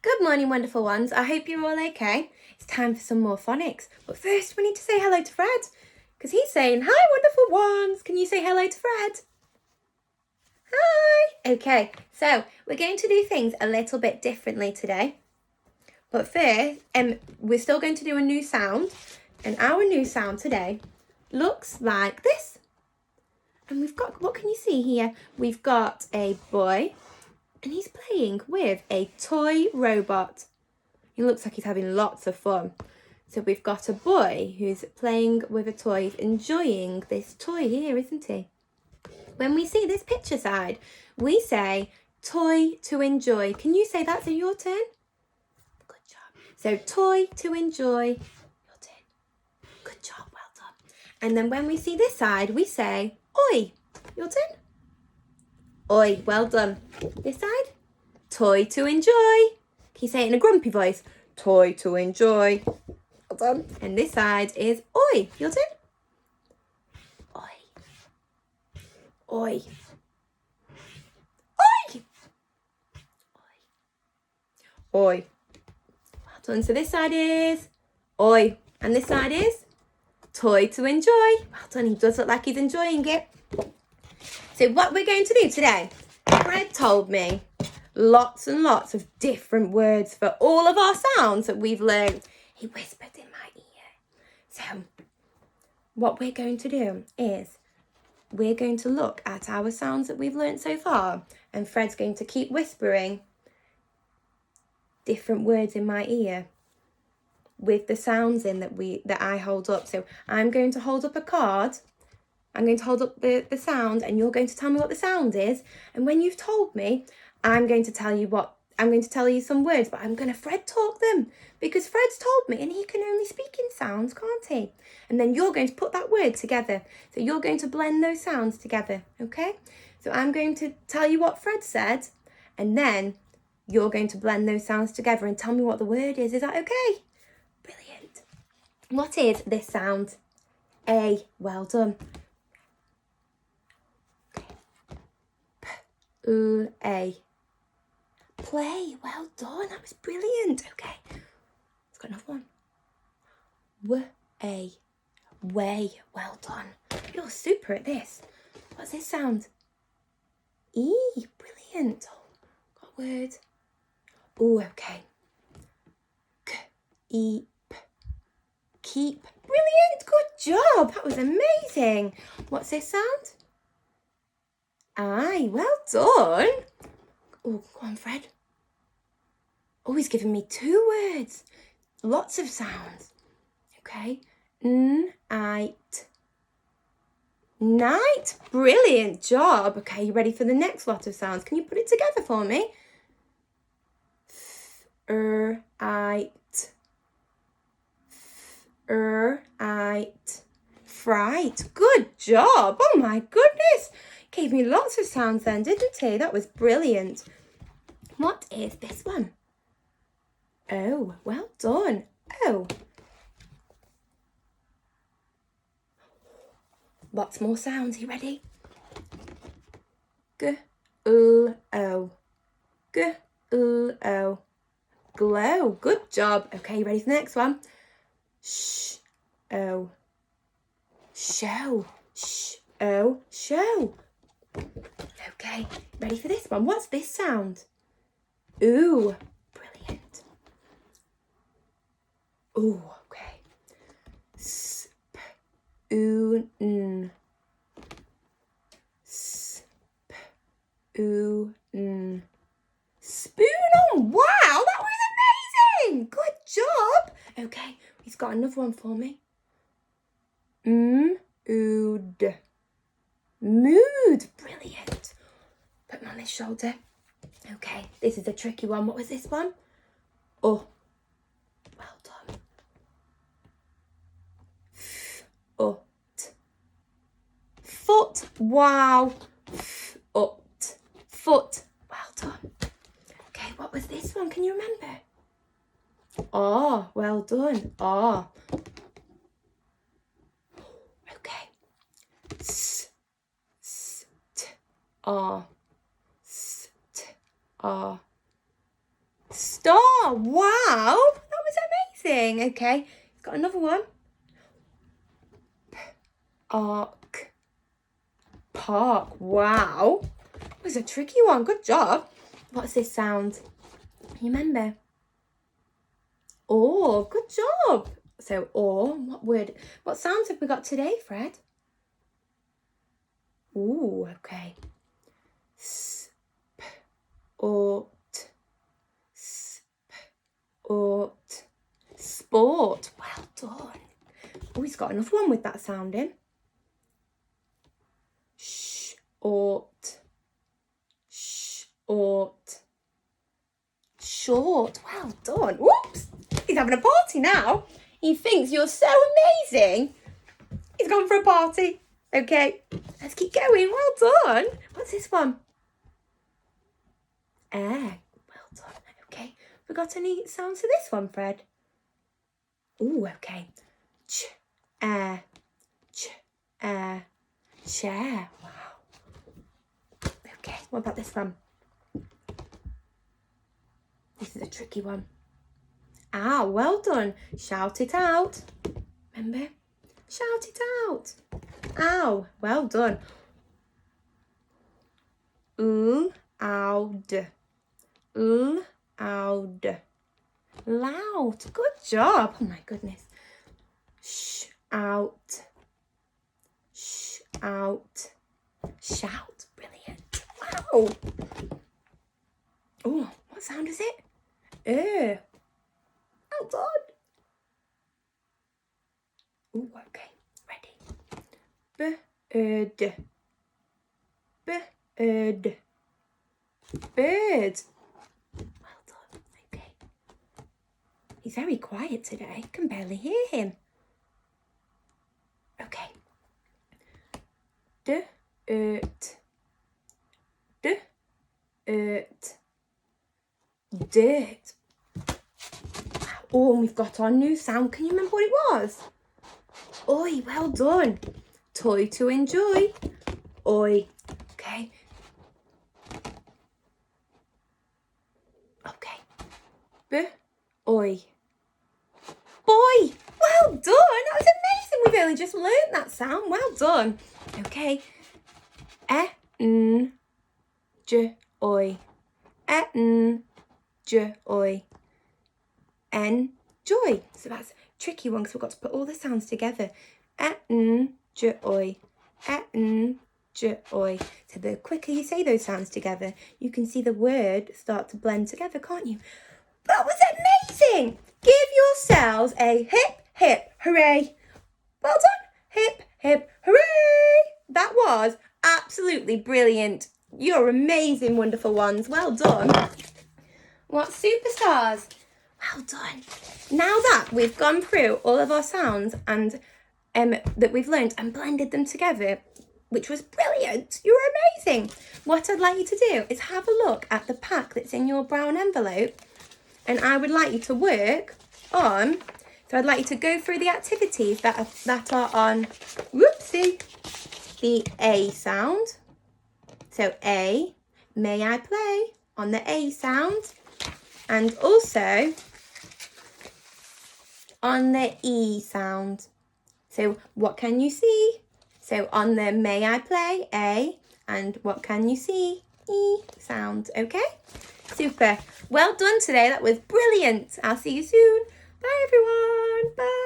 Good morning, wonderful ones. I hope you're all okay. It's time for some more phonics. But first, we need to say hello to Fred, because he's saying, hi, wonderful ones. Can you say hello to Fred? Hi. Okay, so we're going to do things a little bit differently today. But first, we're still going to do a new sound. And our new sound today looks like this. And we've got, what can you see here? We've got a boy, and he's playing with a toy robot. He looks like he's having lots of fun. So we've got a boy who's playing with a toy, he's enjoying this toy here, isn't he? When we see this picture side, we say toy to enjoy. Can you say that? So your turn. Good job. So toy to enjoy. Your turn. Good job. Well done. And then when we see this side, we say oi. Your turn. Oi. Well done. This side. Toy to enjoy. Can you say it in a grumpy voice? Toy to enjoy. Well done. And this side is oi. Your turn. Oi. Oi. Oi. Oi. Oi. Well done. So this side is oi. And this side is toy to enjoy. Well done. He does look like he's enjoying it. So what we're going to do today, Fred told me lots and lots of different words for all of our sounds that we've learned. He whispered in my ear. So what we're going to do is we're going to look at our sounds that we've learned so far, and Fred's going to keep whispering different words in my ear with the sounds in that I hold up. So I'm going to hold up a card. I'm going to hold up the sound, and you're going to tell me what the sound is. And when you've told me, I'm going to tell you some words, but I'm going to Fred talk them, because Fred's told me, and he can only speak in sounds, can't he? And then you're going to put that word together. So you're going to blend those sounds together, okay? So I'm going to tell you what Fred said, and then you're going to blend those sounds together and tell me what the word is. Is that okay? Brilliant. What is this sound? A. Well done. A. Play. Well done. That was brilliant. Okay. Let's got another one. A. Way. Well done. You're super at this. What's this sound? E. Brilliant. Oh, got a word. Oh, okay. Keep. Keep. Brilliant. Good job. That was amazing. What's this sound? Aye. Well done. Oh, go on, Fred. Oh, he's given me 2 words. Lots of sounds. Okay. Night. Night. Brilliant job. Okay, you ready for the next lot of sounds? Can you put it together for me? Fright. Good job. Oh my goodness. Gave me lots of sounds then, didn't he? That was brilliant. What is this one? Oh, well done. Oh. Lots more sounds. You ready? G-l-o. G-l-o. Glow. Good job. Okay, you ready for the next one? Sh-o. Show. Sh-o. Show. Okay, ready for this one? What's this sound? Ooh. Brilliant. Ooh, okay. Spoon. Spoon. Spoon on. Wow, that was amazing. Good job. Okay, he's got another one for me. Mood. Mood. Brilliant. Put him on his shoulder. Okay, this is a tricky one. What was this one? Oh. Well done. Foot. Foot. Wow. Foot. Foot. Well done. Okay, what was this one? Can you remember? Oh, well done. Oh. Okay. Ah. Star. Wow, that was amazing. Okay, got another one. Arc. Park. Wow, that was a tricky one. Good job. What's this sound? You remember? Oh, good job. So, what sounds have we got today, Fred? Ooh, okay. Sport. Well done. Oh, he's got another one with that sound in. Short. Well done. Whoops. He's having a party now. He thinks you're so amazing. He's gone for a party. Okay, let's keep going. Well done. What's this one? Air. Well done. Okay, we got any sounds to this one, Fred? Ooh, okay. Air. Air. Chair. Wow. Okay, what about this one? This is a tricky one. Ah, well done. Shout it out. Remember? Shout it out. Ow, well done. Oud. Oud. Loud. Good job. Oh my goodness. Out. Out. Shout. Brilliant. Wow. Oh, what sound is it? Well done. Oh, okay. Ready. Bird. Bird. Bird. Well done. Okay. He's very quiet today. I can barely hear him. Okay. Dirt. Dirt. Oh, and we've got our new sound. Can you remember what it was? Oi, well done. Toy to enjoy. Oi. Okay. Okay. Oi. Boy. Well done. That was amazing. We've only just learnt that sound. Well done. Okay. J-oi. J-oi. Enjoy. So that's a tricky one because we've got to put all the sounds together. Enjoy. Enjoy. So the quicker you say those sounds together, you can see the word start to blend together, can't you? That was amazing. Give yourselves a hip, hip, hooray. Well done. Hip, hip, hooray. That was absolutely brilliant. You're amazing, wonderful ones. Well done. What superstars. Well done. Now that we've gone through all of our sounds and that we've learned and blended them together, which was brilliant. You're amazing. What I'd like you to do is have a look at the pack that's in your brown envelope, and I would like you to work on, so I'd like you to go through the activities that are on, whoopsie, the A sound. So A, may I play, on the A sound, and also on the E sound. So what can you see? So on the may I play, A, and what can you see? E sound, okay? Super. Well done today. That was brilliant. I'll see you soon. Bye, everyone. Bye.